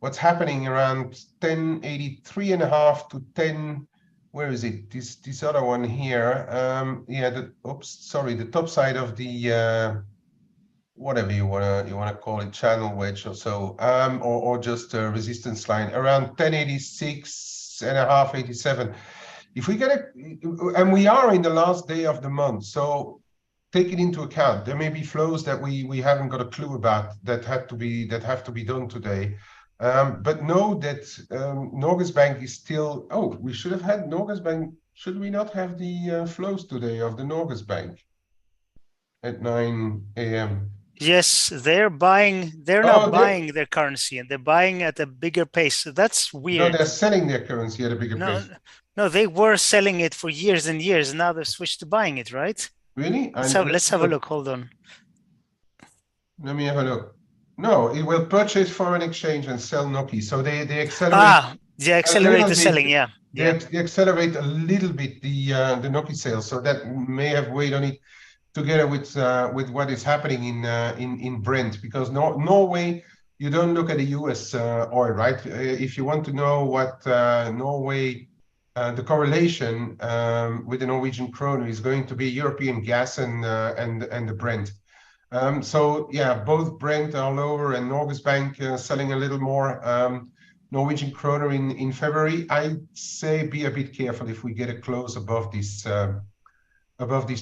what's happening around 1083.5 to 10. Where is it? This other one here. Yeah. The top side of the whatever you wanna call it, channel wedge or so, or just a resistance line around 1086.5, 87. If we get and we are in the last day of the month, so take it into account. There may be flows that we haven't got a clue about that have to be done today. But know that Norges Bank is still. Oh, we should have had Norges Bank. Should we not have the flows today of the Norges Bank at 9 a.m.? Yes, they're buying. They're now buying their currency, and they're buying at a bigger pace. So that's weird. No, they're selling their currency at a bigger pace. No, they were selling it for years and years. Now they've switched to buying it, right? Really? Let's have a look. Hold on. Let me have a look. No, it will purchase foreign exchange and sell Noki. So they accelerate. They accelerate the selling. Yeah. They accelerate a little bit the Noki sales. So that may have weighed on it, together with what is happening in Brent, because Norway, you don't look at the US oil, right? If you want to know what Norway, the correlation with the Norwegian kroner is going to be European gas and the Brent. So yeah, both Brent are lower and Norges Bank selling a little more Norwegian kroner in February. I'd say be a bit careful if we get a close above this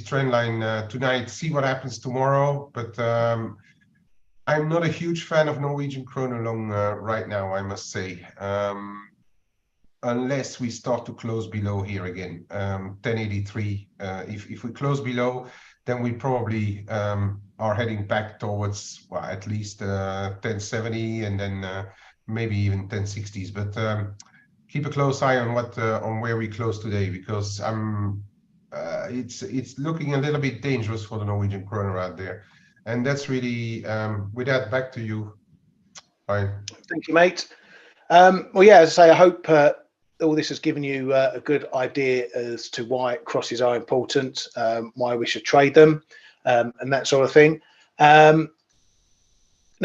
trend line tonight. See what happens tomorrow, but I'm not a huge fan of Norwegian kroner long right now, I must say, unless we start to close below here again, 1083. If we close below, then we probably are heading back towards at least 1070, and then maybe even 1060s. But keep a close eye on on where we close today, because it's looking a little bit dangerous for the Norwegian kroner out there. And that's really, with that, back to you. Bye. Thank you, mate. Well, yeah, as I say, I hope all this has given you a good idea as to why crosses are important, why we should trade them, and that sort of thing. Now,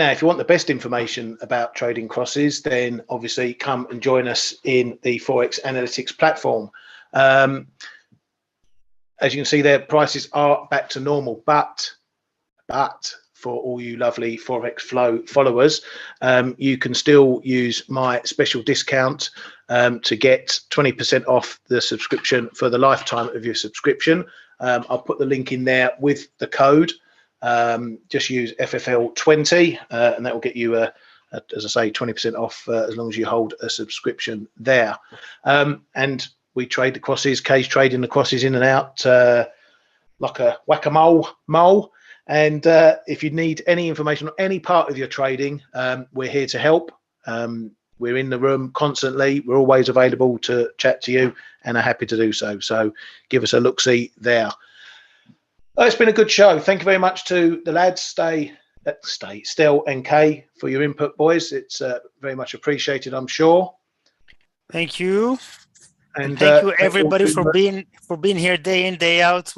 if you want the best information about trading crosses, then obviously come and join us in the ForexAnalytix platform. As you can see there, prices are back to normal, but for all you lovely Forex Flow followers, you can still use my special discount to get 20% off the subscription for the lifetime of your subscription. I'll put the link in there with the code. Just use FFL20, and that will get you, as I say, 20% off as long as you hold a subscription there. And we trade the crosses, Kay's trading the crosses in and out like a whack-a-mole. And if you need any information on any part of your trading, we're here to help. We're in the room constantly. We're always available to chat to you and are happy to do so. So give us a look-see there. It's been a good show. Thank you very much to the lads, Stel and Kay, for your input, boys. It's very much appreciated, I'm sure. Thank you. And thank you everybody for being here day in, day out.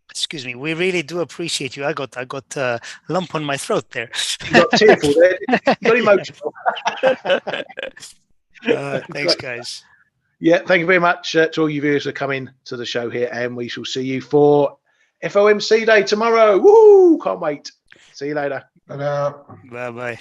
Excuse me, we really do appreciate you. I got a lump on my throat there. You got tearful there. You got emotional. Thanks, guys. Yeah, thank you very much to all you viewers for coming to the show here, and we shall see you for FOMC Day tomorrow. Woo! Can't wait. See you later. Bye-bye. Bye-bye.